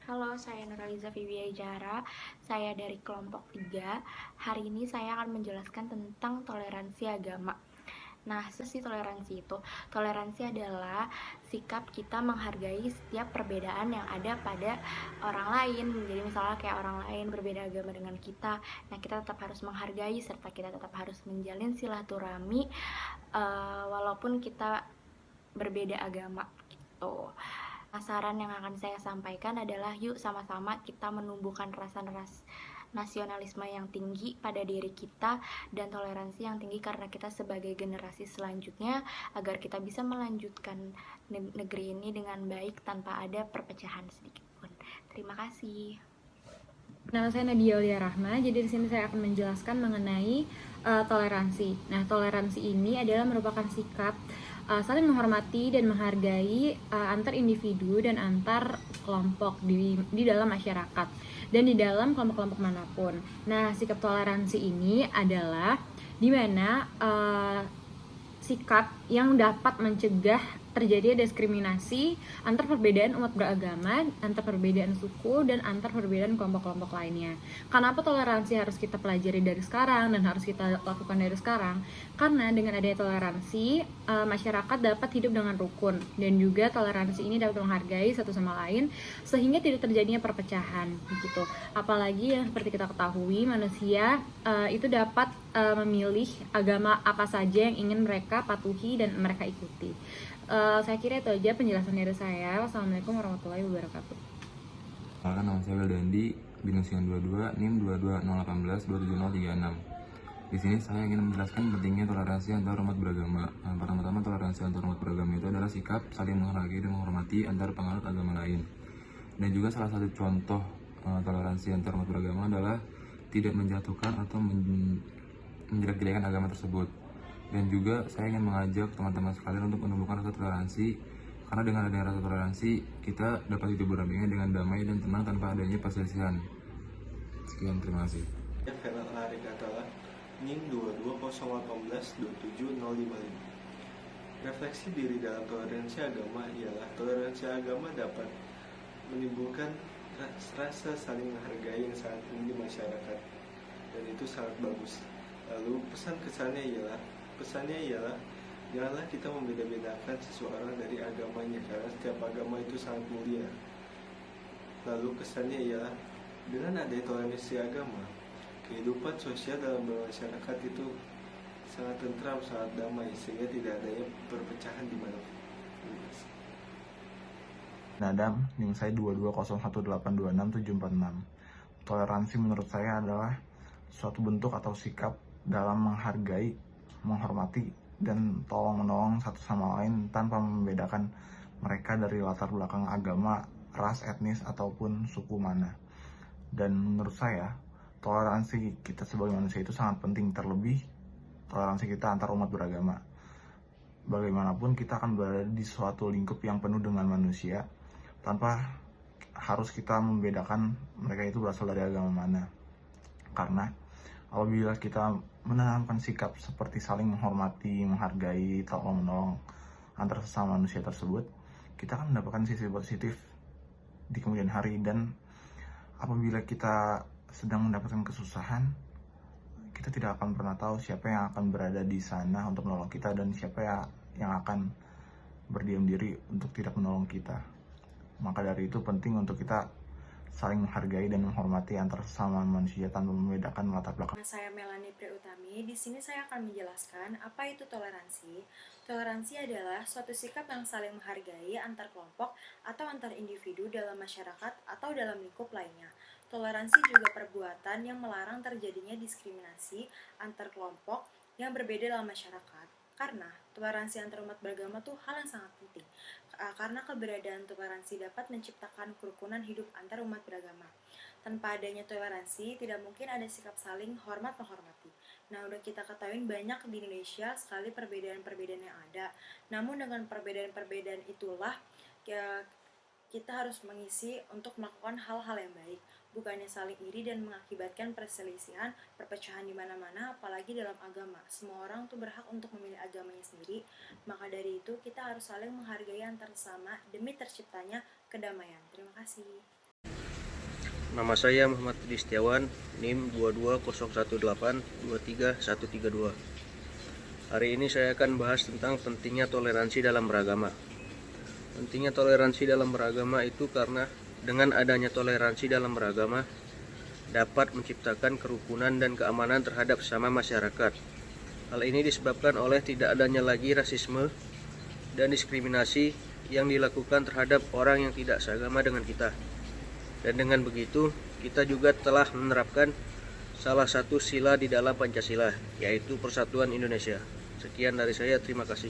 Halo, saya Nuraliza Vivia Jara. Saya dari kelompok 3. Hari ini saya akan menjelaskan tentang toleransi agama. Nah, sesi toleransi itu, toleransi adalah sikap kita menghargai setiap perbedaan yang ada pada orang lain. Jadi misalnya kayak orang lain berbeda agama dengan kita, nah kita tetap harus menghargai serta kita tetap harus menjalin silaturahmi walaupun kita berbeda agama gitu. Saran yang akan saya sampaikan adalah yuk sama-sama kita menumbuhkan rasa nasionalisme yang tinggi pada diri kita dan toleransi yang tinggi karena kita sebagai generasi selanjutnya agar kita bisa melanjutkan negeri ini dengan baik tanpa ada perpecahan sedikit pun. Terima kasih. Nama saya Nadia Aulia Rahma. Jadi di sini saya akan menjelaskan mengenai toleransi. Nah, toleransi ini adalah merupakan sikap saling menghormati dan menghargai antar individu dan antar kelompok di dalam masyarakat dan di dalam kelompok-kelompok manapun. Nah, sikap toleransi ini adalah di mana sikap yang dapat mencegah terjadi diskriminasi antar perbedaan umat beragama, antar perbedaan suku, dan antar perbedaan kelompok-kelompok lainnya. Kenapa toleransi harus kita pelajari dari sekarang dan harus kita lakukan dari sekarang? Karena dengan adanya toleransi, masyarakat dapat hidup dengan rukun, dan juga toleransi ini dapat menghargai satu sama lain, sehingga tidak terjadinya perpecahan, gitu. Apalagi yang seperti kita ketahui, manusia itu dapat memilih agama apa saja yang ingin mereka patuhi dan mereka ikuti. Saya kira itu aja penjelasan dari saya. Wassalamualaikum warahmatullahi wabarakatuh. Perkenalkan, nama saya Wildandi, BIN Usian 22, NIM 22018-27036. Di sini saya ingin menjelaskan pentingnya toleransi antar umat beragama. Pertama-tama, toleransi antar umat beragama itu adalah sikap saling menghargai dan menghormati antar penganut agama lain. Dan juga salah satu contoh toleransi antar umat beragama adalah tidak menjatuhkan atau menjelek-jelekan agama tersebut. Dan juga saya ingin mengajak teman-teman sekalian untuk menumbuhkan rasa toleransi, karena dengan adanya rasa toleransi kita dapat hidup berdampingan dengan damai dan tenang tanpa adanya perselisihan. Sekian, terima kasih. Feral Arik adalah NIM 22018-27055. Refleksi diri dalam toleransi agama ialah toleransi agama dapat menimbulkan rasa saling menghargai yang sangat tinggi di masyarakat, dan itu sangat bagus. Lalu pesannya ialah janganlah kita membeda-bedakan seseorang dari agamanya, karena setiap agama itu sangat mulia. Lalu kesannya ialah dengan adanya toleransi agama, kehidupan sosial dalam masyarakat itu sangat tentram, sangat damai, sehingga tidak adanya perpecahan di mana pun. Nadam, NIM saya 22018264746. Toleransi menurut saya adalah suatu bentuk atau sikap dalam menghargai, menghormati, dan tolong-menolong satu sama lain tanpa membedakan mereka dari latar belakang agama, ras, etnis, ataupun suku mana. Dan menurut saya, toleransi kita sebagai manusia itu sangat penting, terlebih toleransi kita antar umat beragama. Bagaimanapun kita akan berada di suatu lingkup yang penuh dengan manusia, tanpa harus kita membedakan mereka itu berasal dari agama mana. Karena apabila kita menanamkan sikap seperti saling menghormati, menghargai, tolong-menolong antar sesama manusia tersebut, kita akan mendapatkan sisi positif di kemudian hari. Dan apabila kita sedang mendapatkan kesusahan, kita tidak akan pernah tahu siapa yang akan berada di sana untuk menolong kita dan siapa yang akan berdiam diri untuk tidak menolong kita. Maka dari itu penting untuk kita saling menghargai dan menghormati antar sesama manusia tanpa membedakan latar belakang. Saya Melanie Priutami. Di sini saya akan menjelaskan apa itu toleransi. Toleransi adalah suatu sikap yang saling menghargai antar kelompok atau antar individu dalam masyarakat atau dalam lingkup lainnya. Toleransi juga perbuatan yang melarang terjadinya diskriminasi antar kelompok yang berbeda dalam masyarakat. Karena toleransi antar umat beragama tuh hal yang sangat penting. Karena keberadaan toleransi dapat menciptakan kerukunan hidup antar umat beragama. Tanpa adanya toleransi, tidak mungkin ada sikap saling hormat-menghormati. Nah, udah kita ketahui banyak di Indonesia sekali perbedaan-perbedaan yang ada. Namun dengan perbedaan-perbedaan itulah kita harus mengisi untuk melakukan hal-hal yang baik, bukannya saling iri dan mengakibatkan perselisihan, perpecahan di mana-mana, apalagi dalam agama. Semua orang tuh berhak untuk memilih agamanya sendiri, maka dari itu kita harus saling menghargai antar sesama demi terciptanya kedamaian. Terima kasih. Nama saya Muhammad Budi Setiawan, NIM 22018233132. Hari ini saya akan bahas tentang pentingnya toleransi dalam beragama. Pentingnya toleransi dalam beragama itu karena dengan adanya toleransi dalam beragama dapat menciptakan kerukunan dan keamanan terhadap sesama masyarakat. Hal ini disebabkan oleh tidak adanya lagi rasisme dan diskriminasi yang dilakukan terhadap orang yang tidak seagama dengan kita. Dan dengan begitu, kita juga telah menerapkan salah satu sila di dalam Pancasila, yaitu Persatuan Indonesia. Sekian dari saya, terima kasih.